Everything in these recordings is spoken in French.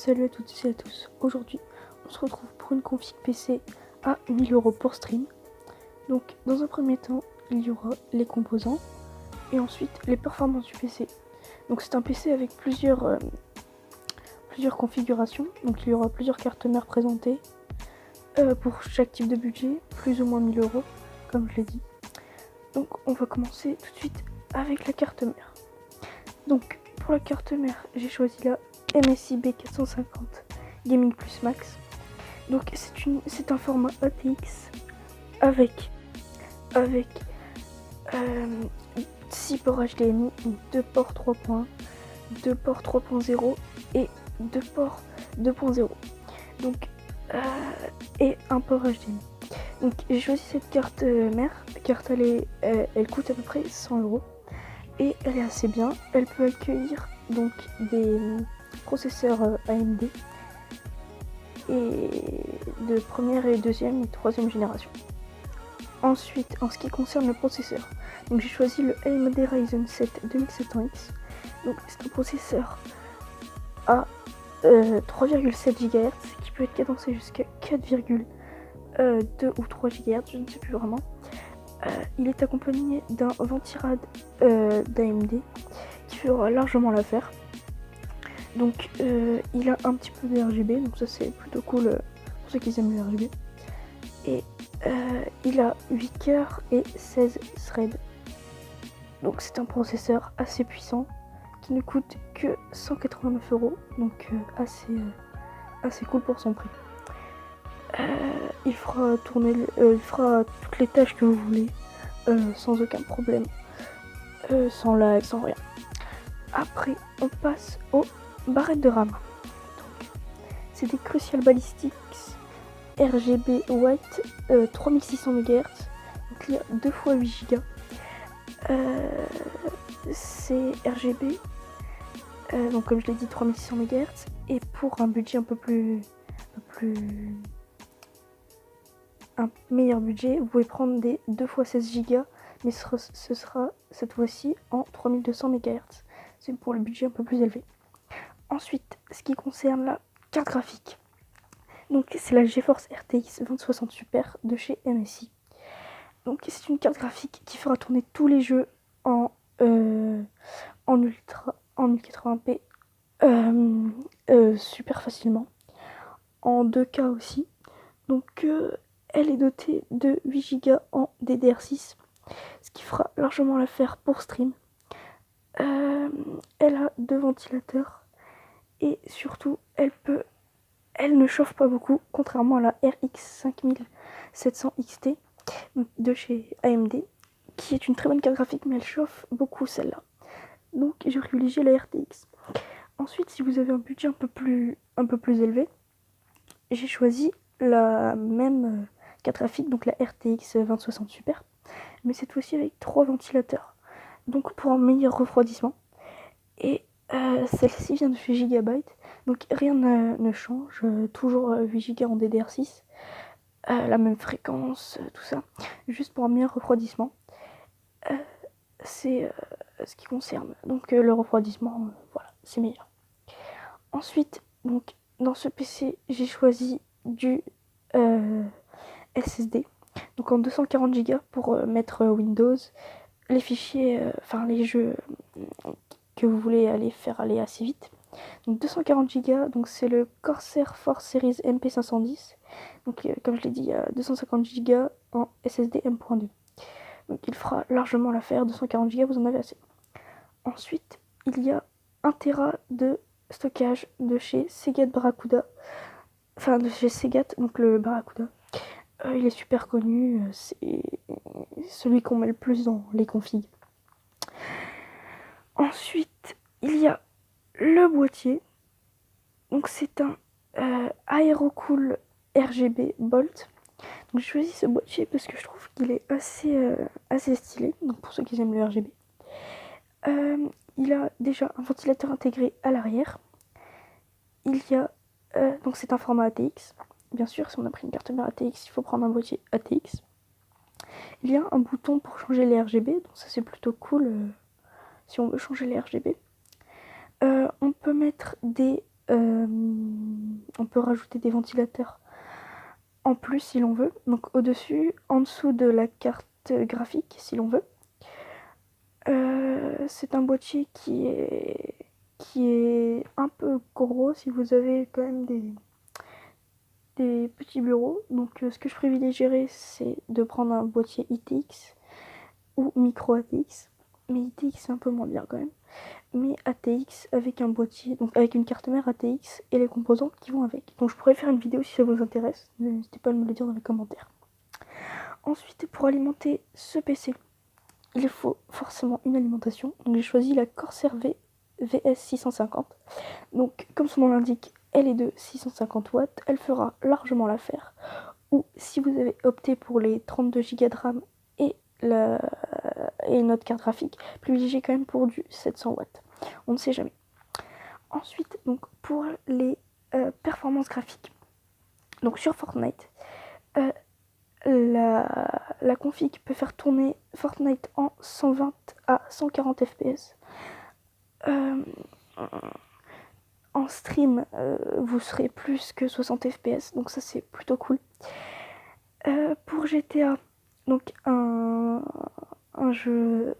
Salut à toutes et à tous, aujourd'hui on se retrouve pour une config PC à 1000€ pour stream. Donc dans un premier temps il y aura les composants et ensuite les performances du PC. Donc c'est un PC avec plusieurs configurations, donc il y aura plusieurs cartes mères présentées pour chaque type de budget, plus ou moins 1000€ comme je l'ai dit. Donc on va commencer tout de suite avec la carte mère. Donc pour la carte mère j'ai choisi la MSI B450 Gaming Plus Max. Donc c'est un format ATX avec 6 ports HDMI, 2 ports 3.1, 2 ports 3.0 et 2 ports 2.0. Donc et un port HDMI. Donc j'ai choisi cette carte mère. La carte elle coûte à peu près 100€ et elle est assez bien. Elle peut accueillir donc des processeurs AMD et de première et deuxième et troisième génération. Ensuite, en ce qui concerne le processeur, donc j'ai choisi le AMD Ryzen 7 2700X. Donc c'est un processeur à 3,7 GHz qui peut être cadencé jusqu'à 4,2 ou 3 GHz, je ne sais plus vraiment. Il est accompagné d'un ventirad d'AMD qui fera largement l'affaire. Donc il a un petit peu de RGB, donc ça c'est plutôt cool pour ceux qui aiment le RGB. Et il a 8 cœurs et 16 threads. Donc c'est un processeur assez puissant qui ne coûte que 189€, donc assez cool pour son prix. Il fera tourner, il fera toutes les tâches que vous voulez sans aucun problème, sans lag, sans rien. Après on passe aux barrettes de RAM. Donc, c'est des Crucial Ballistics RGB White 3600 MHz. Donc il y a 2 x 8 Go. C'est RGB. Donc comme je l'ai dit 3600 MHz. Et pour un budget un meilleur budget, vous pouvez prendre des 2 x 16 Go. Mais ce sera cette fois-ci en 3200 MHz. C'est pour le budget un peu plus élevé. Ensuite, ce qui concerne la carte graphique. Donc c'est la GeForce RTX 2060 Super de chez MSI. Donc c'est une carte graphique qui fera tourner tous les jeux en 1080p super facilement. En 2K aussi. Donc elle est dotée de 8 Go en DDR6. Ce qui fera largement l'affaire pour stream. Elle a 2 ventilateurs. Et surtout, elle ne chauffe pas beaucoup, contrairement à la RX 5700 XT de chez AMD, qui est une très bonne carte graphique, mais elle chauffe beaucoup celle-là. Donc j'ai privilégié la RTX. Ensuite, si vous avez un budget un peu plus élevé, j'ai choisi la même carte graphique, donc la RTX 2060 Super, mais cette fois-ci avec 3 ventilateurs. Donc pour un meilleur refroidissement. Et celle-ci vient de chez Gigabyte, donc rien ne change, toujours 8 Go en DDR6, la même fréquence, tout ça, juste pour un meilleur refroidissement. C'est ce qui concerne donc le refroidissement, voilà, c'est meilleur. Ensuite, donc dans ce PC, j'ai choisi du SSD, donc en 240 Go pour mettre Windows, les fichiers, les jeux que vous voulez faire aller assez vite. Donc 240 Go, donc c'est le Corsair Force Series MP510. Donc comme je l'ai dit, il y a 250 Go en SSD M.2. Donc il fera largement l'affaire, 240 Go, vous en avez assez. Ensuite, il y a 1 Tera de stockage de chez Seagate Barracuda. Enfin, de chez Seagate, donc le Barracuda. Il est super connu, c'est celui qu'on met le plus dans les configs. Ensuite, il y a le boîtier. Donc c'est un Aerocool RGB Bolt. Donc j'ai choisi ce boîtier parce que je trouve qu'il est assez stylé. Donc pour ceux qui aiment le RGB. Il a déjà un ventilateur intégré à l'arrière. Il y a donc c'est un format ATX. Bien sûr, si on a pris une carte mère ATX, il faut prendre un boîtier ATX. Il y a un bouton pour changer les RGB. Donc ça c'est plutôt cool si on veut changer les RGB. On peut mettre des on peut rajouter des ventilateurs en plus si l'on veut. Donc au-dessus, en dessous de la carte graphique si l'on veut. C'est un boîtier qui est un peu gros si vous avez quand même des petits bureaux. Donc ce que je privilégierais, c'est de prendre un boîtier ITX ou micro ATX. Mais ITX c'est un peu moins bien quand même. Mais ATX avec un boîtier, donc avec une carte mère ATX et les composants qui vont avec. Donc je pourrais faire une vidéo si ça vous intéresse. N'hésitez pas à me le dire dans les commentaires. Ensuite, pour alimenter ce PC, il faut forcément une alimentation. Donc j'ai choisi la Corsair VS650. Donc comme son nom l'indique, elle est de 650 watts. Elle fera largement l'affaire. Ou si vous avez opté pour les 32 Go de RAM et notre carte graphique, privilégiez quand même pour du 700 watts. On ne sait jamais. Ensuite, donc pour les performances graphiques. Donc sur Fortnite, la config peut faire tourner Fortnite en 120 à 140 fps. En stream, vous serez plus que 60 fps, donc ça c'est plutôt cool. Pour GTA, donc un jeu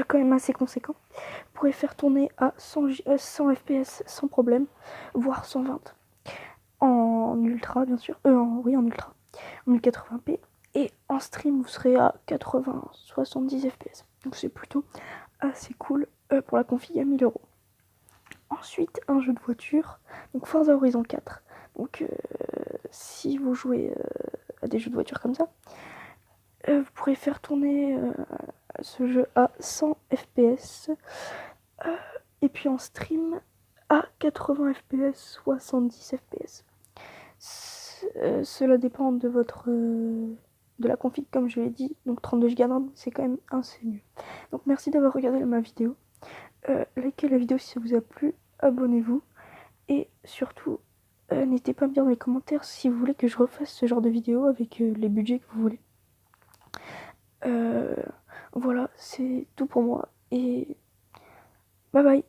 quand même assez conséquent, vous pourrez faire tourner à 100 fps sans problème, voire 120. En ultra bien sûr, en ultra, en 1080p. Et en stream, vous serez à 80-70 fps. Donc c'est plutôt assez cool pour la config à 1000 €. Ensuite, un jeu de voiture, donc Forza Horizon 4. Donc si vous jouez à des jeux de voiture comme ça, vous pourrez faire tourner ce jeu à 100 fps. Et puis en stream à 80 fps, 70 fps. Cela dépend de de la config comme je l'ai dit. Donc 32 Go de RAM, c'est quand même assez mieux. Donc merci d'avoir regardé ma vidéo. Likez la vidéo si ça vous a plu, abonnez-vous. Et surtout, n'hésitez pas à me dire dans les commentaires si vous voulez que je refasse ce genre de vidéo avec les budgets que vous voulez. Voilà, c'est tout pour moi. Et bye bye.